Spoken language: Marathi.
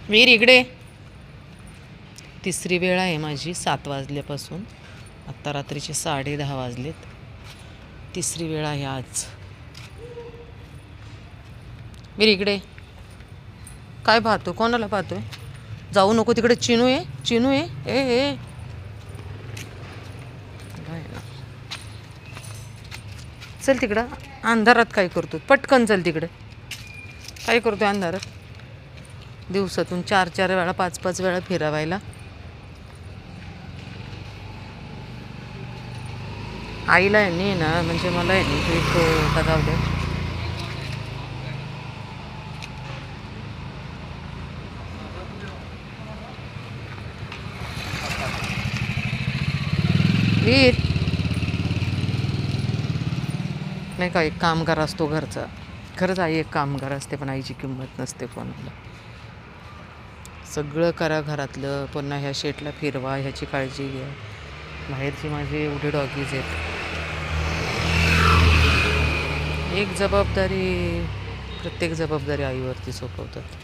वीर इकडे. तिसरी वेळ आहे माझी 7 वाजल्यापासून. आत्ता रात्रीचे 10:30 वाजलेत. तिसरी वेळ आहे आज. वीर इकडे. काय पाहतो? कोणाला पाहतोय? जाऊ नको तिकडे. चिनू आहे, चिनू आहे. ए चल तिकडं. अंधारात काय करतो? पटकन चल तिकडे. काय करतोय अंधारात? दिवसातून 4-4 वेळा 5-5 वेळा फिरवायला. आईला यांनी ना म्हणजे मला यांनी ट्रीप का जाऊ दे. वीर नाही का, एक कामगार असतो घरचा. खरंच आई एक कामगार असते, पण आईची किंमत नसते कोणाला. सगळं करा घरातलं, पुन्हा ह्या शेटला फिरवा, ह्याची काळजी घ्या. बाहेरची माझे एवढे डॉगीज आहेत. एक जबाबदारी, प्रत्येक जबाबदारी आईवरती सोपवतात.